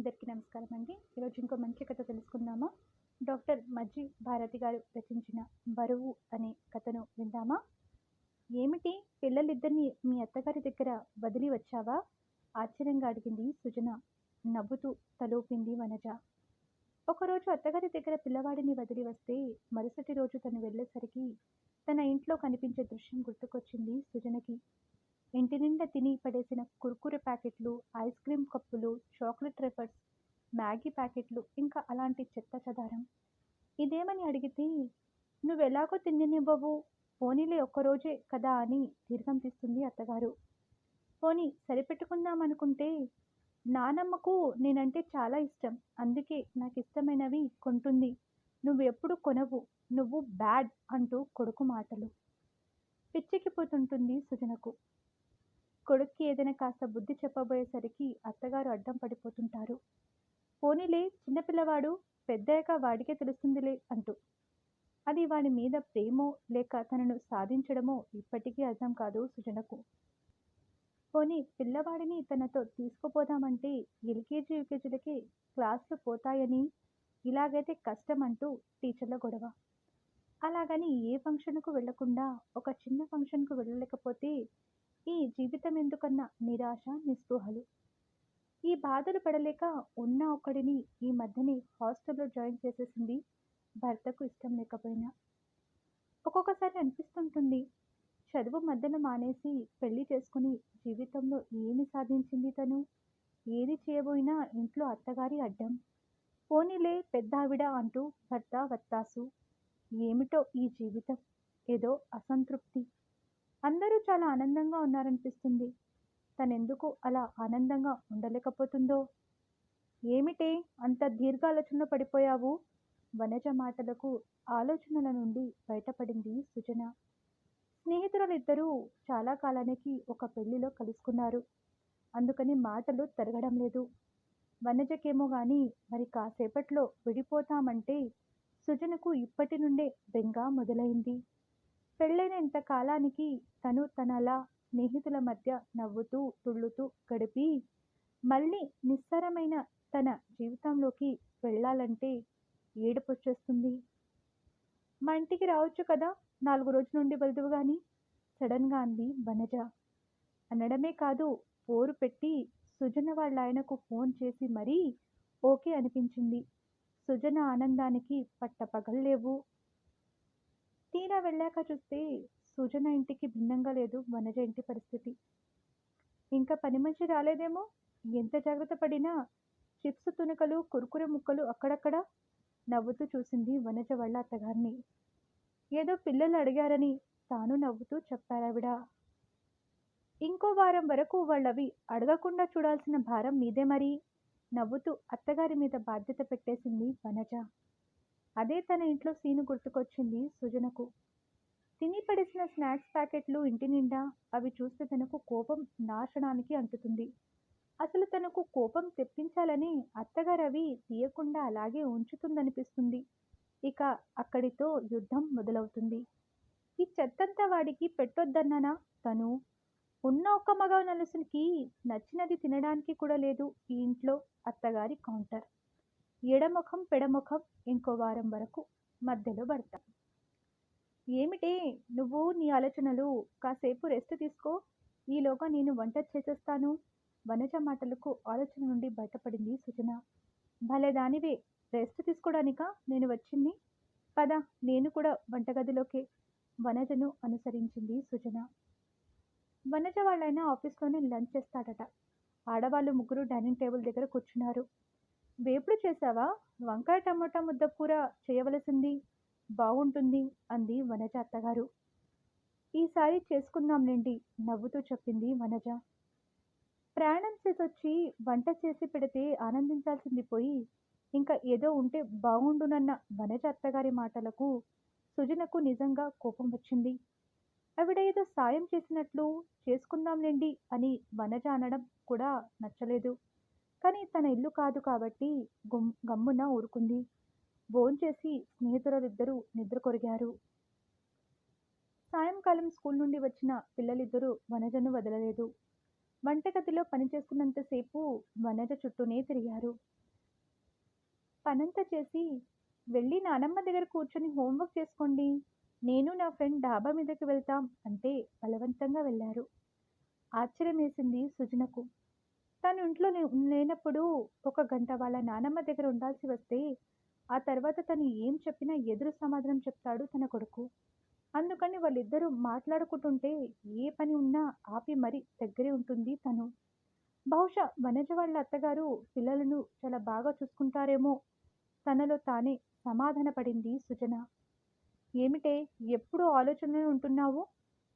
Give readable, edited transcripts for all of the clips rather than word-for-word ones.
అందరికీ నమస్కారం అండి. ఈరోజు ఇంకో మంచి కథ తెలుసుకుందామా? డాక్టర్ మజ్జి భారతి గారు రచించిన 'బరువు' అనే కథను విందామా? ఏమిటి, పిల్లలిద్దరిని మీ అత్తగారి దగ్గర వదిలి వచ్చావా? ఆశ్చర్యంగా అడిగింది సుజన. నవ్వుతూ తలూపింది వనజ. ఒకరోజు అత్తగారి దగ్గర పిల్లవాడిని వదిలి వస్తే మరుసటి రోజు తను వెళ్ళేసరికి తన ఇంట్లో కనిపించే దృశ్యం గుర్తుకొచ్చింది సుజనకి. ఇంటి నిండా తిని పడేసిన కుర్కురే ప్యాకెట్లు, ఐస్ క్రీం కప్పులు, చాక్లెట్ రేపర్స్, మ్యాగీ ప్యాకెట్లు, ఇంకా అలాంటి చెత్త చెదారం. ఇదేమని అడిగితే, నువ్వెలాగో తిననివ్వవు, పోనీలే ఒక్కరోజే కదా అని దీర్ఘం తీస్తుంది అత్తగారు. పోనీ సరిపెట్టుకుందామనుకుంటే, నానమ్మకు నేనంటే చాలా ఇష్టం, అందుకే నాకిష్టమైనవి కొంటుంది, నువ్వు ఎప్పుడు కొనవు, నువ్వు బ్యాడ్ అంటూ కొడుకు మాటలు. పిచ్చెక్కిపోతుంటుంది సుజనకు. కొడుక్కి ఏదైనా కాస్త బుద్ధి చెప్పబోయేసరికి అత్తగారు అడ్డం పడిపోతుంటారు. పోనీలే, చిన్నపిల్లవాడు, పెద్దయ్యాక వాడికే తెలుస్తుందిలే అంటూ. అది వాడి మీద ప్రేమో లేక తనను సాధించడమో ఇప్పటికీ అర్థం కాదు సుజనకు. పోనీ పిల్లవాడిని తనతో తీసుకుపోదామంటే ఎల్కేజీ యూకేజీలకే క్లాసులు పోతాయని, ఇలాగైతే కష్టం అంటూ టీచర్ల గొడవ. అలాగని ఏ ఫంక్షన్కు వెళ్లకుండా ఒక చిన్న ఫంక్షన్కు వెళ్ళలేకపోతే ఈ జీవితం ఎందుకన్న నిరాశ, నిస్పృహలు. ఈ బాధలు పడలేక ఉన్న ఒక్కడిని ఈ మధ్యనే హాస్టల్లో జాయిన్ చేసేసింది, భర్తకు ఇష్టం లేకపోయినా. ఒక్కొక్కసారి అనిపిస్తుంటుంది, చదువు మధ్యలో మానేసి పెళ్లి చేసుకుని జీవితంలో ఏమి సాధించింది తను? ఏది చేయబోయినా ఇంట్లో అత్తగారి అడ్డం. పోనీలే పెద్దావిడ అంటూ భర్త వత్తాసు. ఏమిటో ఈ జీవితం, ఏదో అసంతృప్తి. అందరూ చాలా ఆనందంగా ఉన్నారనిపిస్తుంది. తనెందుకు అలా ఆనందంగా ఉండలేకపోతుందో? ఏమిటే అంత దీర్ఘాలోచనలో పడిపోయావు? వనజ మాటలకు ఆలోచనల నుండి బయటపడింది సుజన. స్నేహితురాలిద్దరూ చాలా కాలానికి ఒక పెళ్లిలో కలుసుకున్నారు. అందుకని మాటలు తిరగడం లేదు. వనజకేమో గాని మరి కాసేపట్లో విడిపోతామంటే సుజనకు ఇప్పటి నుండే బెంగ మొదలైంది. పెళ్ళైన ఇంతకాలానికి తను తనలా స్నేహితుల మధ్య నవ్వుతూ తుళ్ళుతూ గడిపి మళ్ళీ నిస్సారమైన తన జీవితంలోకి వెళ్ళాలంటే ఏడుపొచ్చేస్తుంది. మా ఇంటికి రావచ్చు కదా, 4 రోజుల నుండి వెళ్దువు గాని, సడన్గా అంది వనజ. అనడమే కాదు, పోరు పెట్టి సుజన వాళ్ళ ఆయనకు ఫోన్ చేసి మరీ ఓకే అనిపించింది. సుజన ఆనందానికి పట్టపగల్లేవు. తీరా వెళ్ళాక చూస్తే సుజన ఇంటికి భిన్నంగా లేదు వనజ ఇంటి పరిస్థితి. ఇంకా పని మనిషి రాలేదేమో, ఎంత జాగ్రత్త పడినా చిప్స్ తునకలు, కురుకురే ముక్కలు అక్కడక్కడ. నవ్వుతూ చూసింది వనజ వాళ్ళ అత్తగారిని. ఏదో పిల్లలు అడిగారని తాను నవ్వుతూ చెప్పారావిడ. ఇంకో వారం వరకు వాళ్ళవి అడగకుండా చూడాల్సిన భారం మీదే మరి. నవ్వుతూ అత్తగారి మీద బాధ్యత పెట్టేసింది వనజ. అదే తన ఇంట్లో సీను గుర్తుకొచ్చింది సుజనకు. తిని పడేసిన స్నాక్స్ ప్యాకెట్లు ఇంటి నిండా, అవి చూస్తే తనకు కోపం నాశనానికి అంటుతుంది. అసలు తనకు కోపం తెప్పించాలని అత్తగారు అవి తీయకుండా అలాగే ఉంచుతుందనిపిస్తుంది. ఇక అక్కడితో యుద్ధం మొదలవుతుంది. ఈ చెత్తంతా వాడికి పెట్టొద్దన్నానా తను? ఉన్న ఒక్క మగ నలుసునికి నచ్చినది తినడానికి కూడా లేదు ఈ ఇంట్లో. అత్తగారి కౌంటర్. ఎడముఖం పెడముఖం, ఇంకో వారం వరకు, మధ్యలో భర్త. ఏమిటే నువ్వు, నీ ఆలోచనలు? కాసేపు రెస్ట్ తీసుకో, ఈలోగా నేను వంట చేసేస్తాను. వనజ మాటలకు ఆలోచన నుండి బయటపడింది సుజన. భలేదానివే, రెస్ట్ తీసుకోవడానికా నేను వచ్చింది? పద, నేను కూడా వంటగదిలోకే. వనజను అనుసరించింది సుజన. వనజ వాళ్ళైనా ఆఫీస్లోనే లంచ్ చేస్తాడట. ఆడవాళ్ళు ముగ్గురు డైనింగ్ టేబుల్ దగ్గర కూర్చున్నారు. వేపుడు చేశావా? వంకాయ టమోటా ముద్ద కూర చేయవలసింది, బాగుంటుంది అంది వనజ అత్తగారు. ఈసారి చేసుకుందాంలేండి, నవ్వుతూ చెప్పింది వనజ. ప్రయాణం చేసొచ్చి వంట చేసి పెడితే ఆనందించాల్సింది పోయి ఇంకా ఏదో ఉంటే బాగుండునన్న వనజ అత్తగారి మాటలకు సుజనకు నిజంగా కోపం వచ్చింది. ఆవిడ ఏదో సాయం చేసినట్లు చేసుకుందాంలేండి అని వనజ అనడం కూడా నచ్చలేదు. కానీ తన ఇల్లు కాదు కాబట్టి గమ్మున ఊరుకుంది. భోంచేసి స్నేహితులిద్దరూ నిద్ర కొరిగారు. సాయంకాలం స్కూల్ నుండి వచ్చిన పిల్లలిద్దరూ వనజను వదలలేదు. వంటగదిలో పనిచేస్తున్నంతసేపు వనజ చుట్టూనే తిరిగారు. పనంతా చేసి, "వెళ్ళి నానమ్మ దగ్గర కూర్చొని హోంవర్క్ చేసుకోండి. నేను నా ఫ్రెండ్ డాబా మీదకి వెళ్తాం" అంటే బలవంతంగా వెళ్లారు. ఆశ్చర్యమేసింది సుజనకు. తను ఇంట్లో లేనప్పుడు ఒక గంట వాళ్ళ నానమ్మ దగ్గర ఉండాల్సి వస్తే, ఆ తర్వాత తను ఏం చెప్పినా ఎదురు సమాధానం చెప్తాడు తన కొడుకు. అందుకని వాళ్ళిద్దరూ మాట్లాడుకుంటుంటే ఏ పని ఉన్నా ఆపి మరీ దగ్గరే ఉంటుంది తను. బహుశా వనజ వాళ్ళ అత్తగారు పిల్లలను చాలా బాగా చూసుకుంటారేమో తనలో తానే సమాధానపడింది సుజన. ఏమిటే ఎప్పుడూ ఆలోచనలో ఉంటున్నావు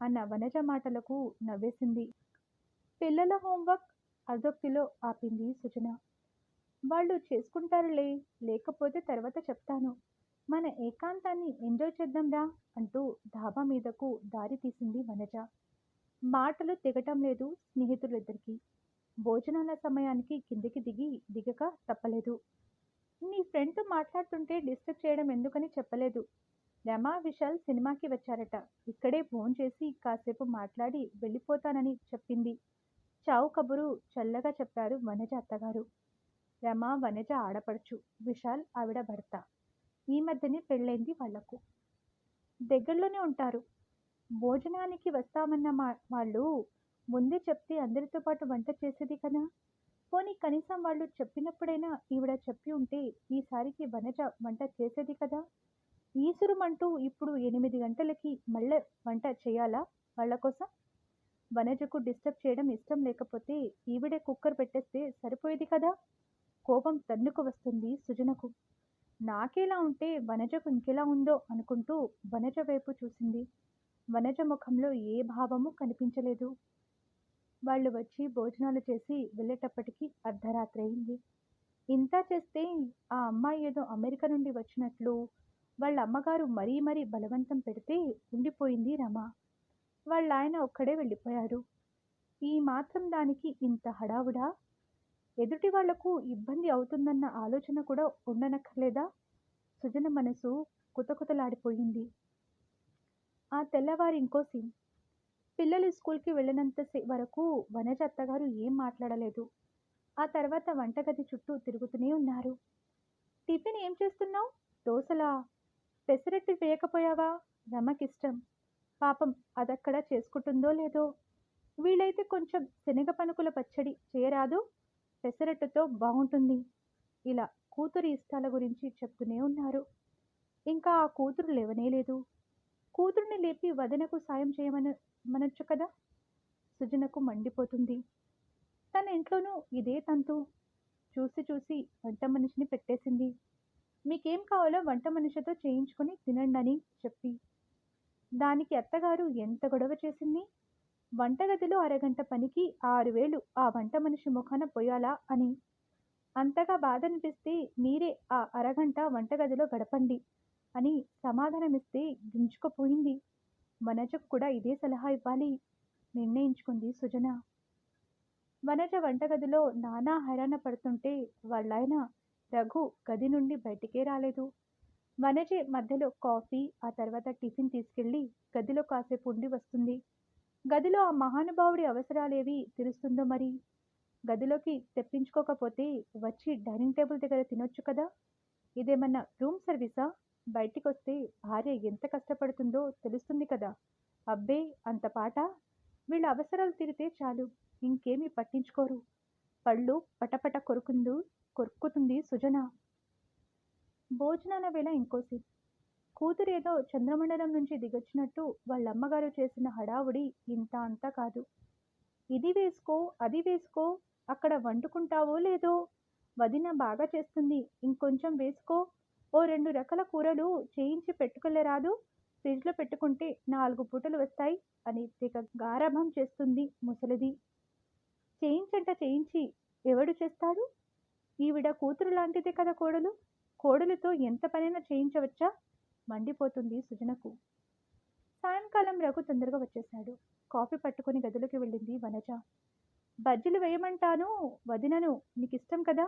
అన్న వనజ మాటలకు నవ్వేసింది. పిల్లల హోంవర్క్ అర్ధోక్తిలో ఆపింది సుజన. వాళ్ళు చేసుకుంటారులే, లేకపోతే తర్వాత చెప్తాను. మన ఏకాంతాన్ని ఎంజాయ్ చేద్దాంరా అంటూ డాబా మీదకు దారి తీసింది వనజ. మాటలు దిగటం లేదు స్నేహితులిద్దరికీ. భోజనాల సమయానికి కిందికి దిగక తప్పలేదు. నీ ఫ్రెండ్తో మాట్లాడుతుంటే డిస్టర్బ్ చేయడం ఎందుకని చెప్పలేదు. రమా విశాల్ సినిమాకి వచ్చారట. ఇక్కడే భోంచేసి కాసేపు మాట్లాడి వెళ్ళిపోతానని చెప్పింది. చావు కబురు చల్లగా చెప్పారు వనజ అత్తగారు. రమ వనజ ఆడపడుచు, విశాల్ ఆవిడ భర్త. ఈ మధ్యనే పెళ్ళైంది వాళ్లకు. దగ్గరలోనే ఉంటారు. భోజనానికి వస్తామన్న వాళ్ళు ముందే చెప్తే అందరితో పాటు వంట చేసేది కదా. పోనీ కనీసం వాళ్ళు చెప్పినప్పుడైనా ఈవిడ చెప్పి ఉంటే ఈసారికి వనజ వంట చేసేది కదా. ఈసురుమంటూ ఇప్పుడు 8 గంటలకి మళ్ళీ వంట చేయాలా వాళ్ళ కోసం? వనజకు డిస్టర్బ్ చేయడం ఇష్టం లేకపోతే ఈవిడే కుక్కర్ పెట్టేస్తే సరిపోయేది కదా. కోపం తన్నుకు వస్తుంది సుజనకు. నాకేలా ఉంటే వనజకు ఇంకెలా ఉందో అనుకుంటూ వనజ వైపు చూసింది. వనజ ముఖంలో ఏ భావము కనిపించలేదు. వాళ్ళు వచ్చి భోజనాలు చేసి వెళ్ళేటప్పటికి అర్ధరాత్రి అయింది. ఇంత చేస్తే ఆ అమ్మాయి ఏదో అమెరికా నుండి వచ్చినట్లు వాళ్ళ అమ్మగారు మరీ బలవంతం పెడితే ఉండిపోయింది రమ. వాళ్ళాయన ఒక్కడే వెళ్ళిపోయాడు. ఈ మాత్రం దానికి ఇంత హడావుడా? ఎదుటి వాళ్లకు ఇబ్బంది అవుతుందన్న ఆలోచన కూడా ఉండనక్కర్లేదా? సుజన మనసు కుతకుతలాడిపోయింది. ఆ తెల్లవారి ఇంకో సీన్. పిల్లలు స్కూల్కి వెళ్ళినంత వరకు వనజ అత్తగారు ఏం మాట్లాడలేదు. ఆ తర్వాత వంటగది చుట్టూ తిరుగుతూనే ఉన్నారు. టిఫిన్ ఏం చేస్తున్నావు? దోశలా? పెసరట్టు వేయకపోయావా? రమకిష్టం. పాపం అదక్కడ చేసుకుంటుందో లేదో. వీలైతే కొంచెం శనగ పనుకుల పచ్చడి చేయరాదు? పెసరట్టుతో బాగుంటుంది. ఇలా కూతురి ఇష్టాల గురించి చెప్తూనే ఉన్నారు. ఇంకా ఆ కూతురు లేవనేలేదు. కూతుర్ని లేపి వదినకు సాయం మనొచ్చు కదా. సుజనకు మండిపోతుంది. తన ఇంట్లోనూ ఇదే తంతు. చూసి చూసి వంట మనిషిని పెట్టేసింది. మీకేం కావాలో వంట మనిషితో చేయించుకొని తినండని చెప్పి. దానికి అత్తగారు ఎంత గొడవ చేసింది. వంటగదిలో అరగంట పనికి 6,000 ఆ వంట మనిషి ముఖాన పొయ్యాలా అని. అంతగా బాధ అనిపిస్తే మీరే ఆ అరగంట వంటగదిలో గడపండి అని సమాధానమిస్తే గింజుకుపోయింది. వనజకు కూడా ఇదే సలహా ఇవ్వాలి నిర్ణయించుకుంది సుజన. వనజ వంటగదిలో నానా హైరాణ పడుతుంటే వాళ్ళాయన రఘు గది నుండి బయటికే రాలేదు. వనజే మధ్యలో కాఫీ, ఆ తర్వాత టిఫిన్ తీసుకెళ్లి గదిలో కాసేపు ఉండి వస్తుంది. గదిలో ఆ మహానుభావుడి అవసరాలేవి తీరుస్తుందో మరి. గదిలోకి తెప్పించుకోకపోతే వచ్చి డైనింగ్ టేబుల్ దగ్గర తినొచ్చు కదా. ఇదేమన్నా రూమ్ సర్వీసా? బయటికొస్తే భార్య ఎంత కష్టపడుతుందో తెలుస్తుంది కదా. అబ్బే అంత పాట. వీళ్ళ అవసరాలు తీరితే చాలు, ఇంకేమీ పట్టించుకోరు. పళ్ళు పటపట కొరుకుతుంది సుజన. భోజనాల వేళ ఇంకో సీన్. కూతురేదో చంద్రమండలం నుంచి దిగొచ్చినట్టు వాళ్ళమ్మగారు చేసిన హడావుడి ఇంత అంతా కాదు. ఇది వేసుకో, అది వేసుకో, అక్కడ వండుకుంటావో లేదో, వదిన బాగా చేస్తుంది, ఇంకొంచెం వేసుకో, ఓ 2 రకాల కూరలు చేయించి పెట్టుకెళ్ళరాదు, ఫ్రిడ్జ్లో పెట్టుకుంటే 4 పూటలు వస్తాయి అని తెగ గారాబం చేస్తుంది ముసలిది. చేయించి ఎవడు చేస్తాడు? ఈవిడ కూతురు లాంటిదే కదా కోడలు. కోడలితో ఎంత పనైనా చేయించవచ్చా? మండిపోతుంది సుజనకు. సాయంకాలం రఘు తొందరగా వచ్చేశాడు. కాఫీ పట్టుకుని గదిలోకి వెళ్ళింది వనజ. బజ్జీలు వేయమంటాను వదినను, నీకిష్టం కదా.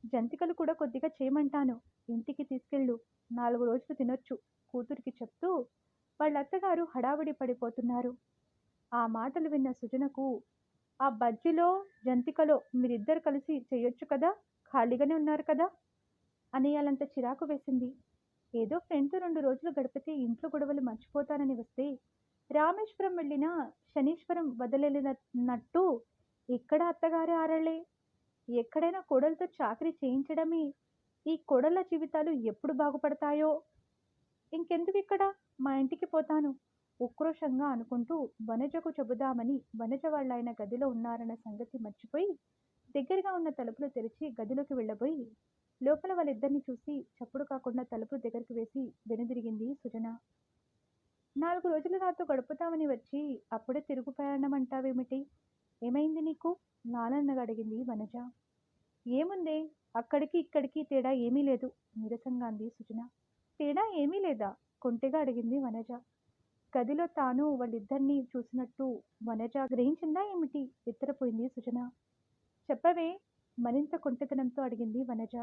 జంతికలు కూడా కొద్దిగా చేయమంటాను, ఇంటికి తీసుకెళ్ళు, 4 రోజులు తినొచ్చు కూతురికి చెప్తూ వాళ్ళ అత్తగారు హడావిడి పడిపోతున్నారు. ఆ మాటలు విన్న సుజనకు, ఆ బజ్జీలో జంతికలో మీరిద్దరు కలిసి చేయొచ్చు కదా, ఖాళీగానే ఉన్నారు కదా. అనేయాలంత చిరాకు వేసింది. ఏదో ఫ్రెండ్‌తో 2 రోజులు గడిపితే ఇంట్లో గొడవలు మర్చిపోతానని వస్తే, రామేశ్వరం వెళ్ళినా శనీశ్వరం వదలెళ్ళినట్టు ఇక్కడ అత్తగారి ఆరళ్ళే. ఎక్కడైనా కోడలతో చాకిరీ చేయించడమే. ఈ కోడళ్ళ జీవితాలు ఎప్పుడు బాగుపడతాయో! ఇంకెందుకిక్కడ? మా ఇంటికి పోతాను. ఉక్రోషంగా అనుకుంటూ వనజకు చెబుదామని వనజ వాళ్ళాయన గదిలో ఉన్నారన్న సంగతి మర్చిపోయి, దగ్గరగా ఉన్న తలుపులు తెరిచి గదిలోకి వెళ్ళబోయి, లోపల వాళ్ళిద్దరిని చూసి చప్పుడు కాకుండా తలుపులు దగ్గరికి వేసి వెనుదిరిగింది సుజన. 4 రోజులు నాతో గడుపుతామని వచ్చి అప్పుడే తిరుగు ప్రయాణం అంటావేమిటి? ఏమైంది నీకు? లాలనగా అడిగింది వనజ. ఏముందే? అక్కడికి ఇక్కడికి తేడా ఏమీ లేదు నీరసంగా అంది సుజన. తేడా ఏమీ లేదా? కొంటెగా అడిగింది వనజ. గదిలో తాను వాళ్ళిద్దరినీ చూసినట్టు వనజ గ్రహించిందా ఏమిటి? బిత్తరపోయింది సుజన. చెప్పవే? మరింత కొంటెతనంతో అడిగింది వనజ.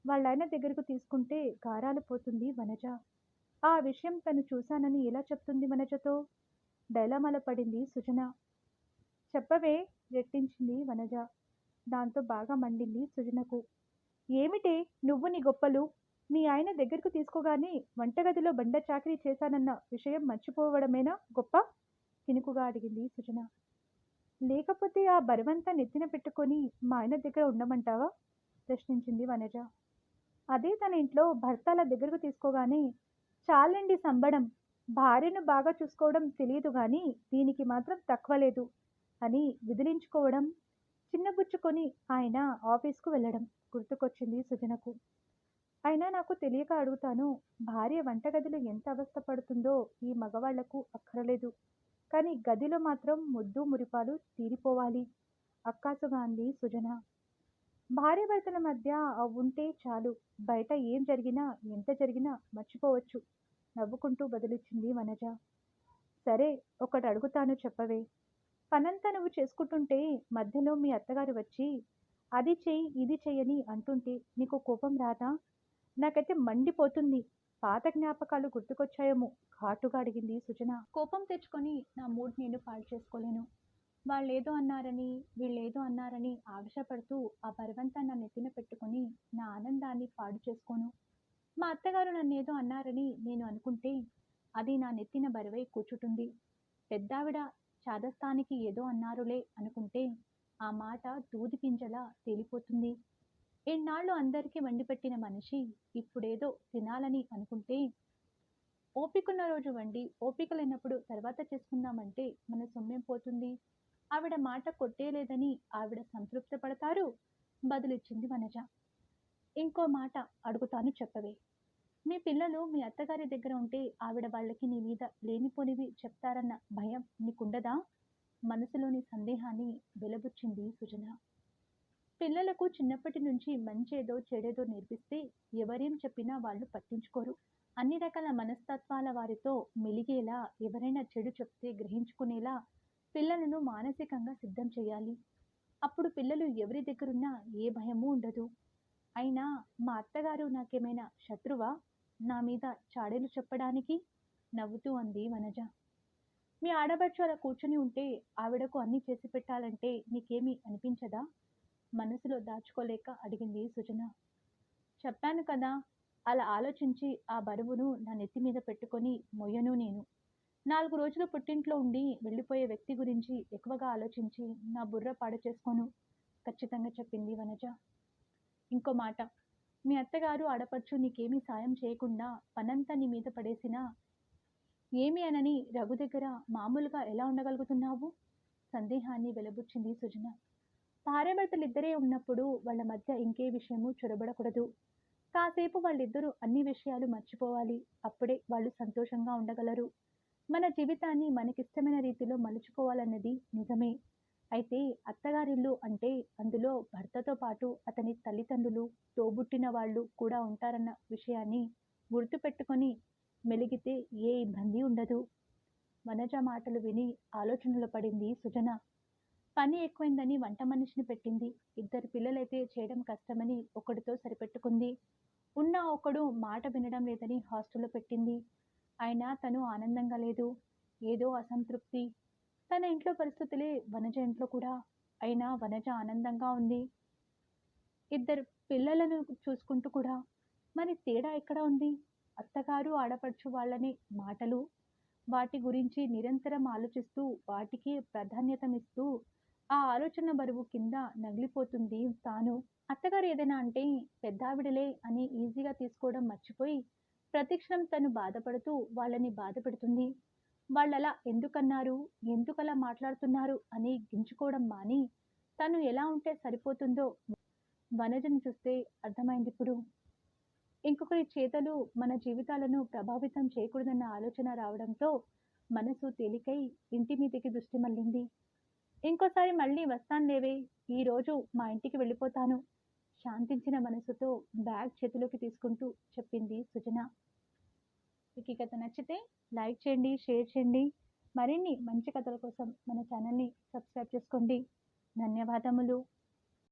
వాళ్ళాయన దగ్గరకు తీసుకుంటే గారాలు పోతుంది వనజ. ఆ విషయం తను చూశానని ఎలా చెప్తుంది వనజతో? డైలమాలో పడింది సుజన. చెప్పవే? రెట్టించింది వనజ. దాంతో బాగా మండింది సుజనకు. ఏమిటే నువ్వు నీ గొప్పలు? మీ ఆయన దగ్గరకు తీసుకోగానే వంటగదిలో బండ చాకిరీ చేశానన్న విషయం మర్చిపోవడమేనా గొప్ప? కినుకుగా అడిగింది సుజన. లేకపోతే ఆ బరువంతా నెత్తిన పెట్టుకొని మా ఆయన దగ్గర ఉండమంటావా? ప్రశ్నించింది వనజ. అదే తన ఇంట్లో భర్త అలా దగ్గరకు తీసుకోగానే చాలండి సంబడం. భార్యను బాగా చూసుకోవడం తెలియదు గాని దీనికి మాత్రం తక్కువ లేదు అని విదిలించుకోవడం, చిన్నబుచ్చుకొని ఆయన ఆఫీస్కు వెళ్ళడం గుర్తుకొచ్చింది సుజనకు. అయినా నాకు తెలియక అడుగుతాను. భార్య వంటగదిలో ఎంత అవస్థ పడుతుందో ఈ మగవాళ్లకు అక్కరలేదు. కానీ గదిలో మాత్రం ముద్దు మురిపాలు తీరిపోవాలి అక్కాసుగా అంది సుజన. భార్యాభర్తల మధ్య ఉంటే చాలు. బయట ఏం జరిగినా ఎంత జరిగినా మర్చిపోవచ్చు నవ్వుకుంటూ బదులిచ్చింది వనజ. సరే, ఒకటి అడుగుతాను చెప్పవే? పనంతా నువ్వు చేసుకుంటుంటే మధ్యలో మీ అత్తగారు వచ్చి అది చెయ్యి ఇది చెయ్యని అంటుంటే నీకు కోపం రాదా? నాకైతే మండిపోతుంది. పాత జ్ఞాపకాలు గుర్తుకొచ్చాయేమో ఘాటుగా అడిగింది సుజన. కోపం తెచ్చుకొని నా మూడ్ నేను పాడు చేసుకోలేను. వాళ్ళేదో అన్నారని వీళ్ళేదో అన్నారని ఆవేశపడుతూ ఆ బరువంతా నా నెత్తిన పెట్టుకొని నా ఆనందాన్ని పాడు చేసుకోను. మా అత్తగారు నన్నేదో అన్నారని నేను అనుకుంటే అది నా నెత్తిన బరువై కూర్చుంటుంది. పెద్దావిడ చాదస్తానికి ఏదో అన్నారులే అనుకుంటే ఆ మాట దూది పింజలా తేలిపోతుంది. ఇన్నాళ్ళు అందరికీ వండిపెట్టిన మనిషి ఇప్పుడేదో తినాలని అనుకుంటే ఓపికన్న రోజు వండి ఓపిక లేనప్పుడు తర్వాత చేసుకుందామంటే మన సొమ్మేం పోతుంది? ఆవిడ మాట కొట్టేయలేదని ఆవిడ సంతృప్తి పడతారు. బదులిచ్చింది వనజ. ఇంకో మాట అడుగుతాను చెప్పవే? మీ పిల్లలు మీ అత్తగారి దగ్గర ఉంటే ఆవిడ వాళ్ళకి నీ మీద లేనిపోనివి చెప్తారన్న భయం నీకుండదా? మనసులోని సందేహాన్ని వెలబుచ్చింది సుజన. పిల్లలకు చిన్నప్పటి నుంచి మంచేదో చెడేదో నేర్పిస్తే ఎవరేం చెప్పినా వాళ్ళు పట్టించుకోరు. అన్ని రకాల మనస్తత్వాల వారితో మెలిగేలా, ఎవరైనా చెడు చెప్తే గ్రహించుకునేలా పిల్లలను మానసికంగా సిద్ధం చేయాలి. అప్పుడు పిల్లలు ఎవరి దగ్గరున్నా ఏ భయమూ ఉండదు. అయినా మా అత్తగారు నాకేమైనా శత్రువా? నా మీద చాడీలు చెప్పడానికి? నవ్వుతూ అంది వనజ. మీ ఆడబడుచు అలా కూర్చుని ఉంటే ఆవిడకు అన్నీ చేసి పెట్టాలంటే నీకేమీ అనిపించదా? మనసులో దాచుకోలేక అడిగింది సుజన. చెప్పాను కదా, అలా ఆలోచించి ఆ బరువును నా నెత్తి మీద పెట్టుకొని మొయ్యను నేను. 4 రోజులు పుట్టింట్లో ఉండి వెళ్ళిపోయే వ్యక్తి గురించి ఎక్కువగా ఆలోచించి నా బుర్ర పాడు చేసుకోను ఖచ్చితంగా చెప్పింది వనజ. ఇంకో మాట, మీ అత్తగారు ఆడపడుచు నీకేమీ సాయం చేయకుండా పనంతా నీ మీద పడేసినా ఏమి అనని రఘు దగ్గర మామూలుగా ఎలా ఉండగలుగుతున్నావు? సందేహాన్ని వెలబుచ్చింది సుజన. భార్యాభర్తలిద్దరే ఉన్నప్పుడు వాళ్ళ మధ్య ఇంకే విషయము చొరబడకూడదు. కాసేపు వాళ్ళిద్దరూ అన్ని విషయాలు మర్చిపోవాలి. అప్పుడే వాళ్ళు సంతోషంగా ఉండగలరు. మన జీవితాన్ని మనకిష్టమైన రీతిలో మలుచుకోవాలన్నది నిజమే. అయితే అత్తగారిల్లు అంటే అందులో భర్తతో పాటు అతని తల్లిదండ్రులు, తోబుట్టిన వాళ్ళు కూడా ఉంటారన్న విషయాన్ని గుర్తుపెట్టుకొని మెలిగితే ఏ ఇబ్బంది ఉండదు. వనజ మాటలు విని ఆలోచనలో పడింది సుజన. పని ఎక్కువైందని వంట మనిషిని పెట్టింది. 2 పిల్లలైతే చేయడం కష్టమని ఒకడితో సరిపెట్టుకుంది. ఉన్న ఒకడు మాట వినడం లేదని హాస్టల్లో పెట్టింది. అయినా తను ఆనందంగా లేదు. ఏదో అసంతృప్తి. తన ఇంట్లో పరిస్థితులే వనజ ఇంట్లో కూడా. అయినా వనజ ఆనందంగా ఉంది. 2 పిల్లలను చూసుకుంటూ కూడా మరి తేడా ఎక్కడ ఉంది? అత్తగారు, ఆడపడుచు వాళ్ళని మాటలు, వాటి గురించి నిరంతరం ఆలోచిస్తూ, వాటికి ప్రాధాన్యతనిస్తూ, ఆ ఆలోచన బరువు కింద నగిలిపోతుంది తాను. అత్తగారు ఏదైనా అంటే పెద్దావిడలే అని ఈజీగా తీసుకోవడం మర్చిపోయి, ప్రతిక్షణం తను బాధపడుతూ వాళ్ళని బాధపెడుతుంది. వాళ్ళలా ఎందుకన్నారు? ఎందుకలా మాట్లాడుతున్నారు? అని గింజుకోవడం మాని, తను ఎలా ఉంటే సరిపోతుందో వనజను చూస్తే అర్థమైందిప్పుడు. ఇంకొకరి చేతలు మన జీవితాలను ప్రభావితం చేయకూడదన్న ఆలోచన రావడంతో మనసు తేలికై ఇంటి మీదకి దృష్టి మళ్ళింది. ఇంకోసారి మళ్ళీ వస్తానులేవే, ఈరోజు మా ఇంటికి వెళ్ళిపోతాను. శాంతించిన మనసుతో బ్యాగ్ చేతిలోకి తీసుకుంటూ చెప్పింది సుజన. మీకు ఈ కథ నచ్చితే లైక్ చేయండి, షేర్ చేయండి. మరిన్ని మంచి కథల కోసం మన ఛానల్ని సబ్స్క్రైబ్ చేసుకోండి. ధన్యవాదములు.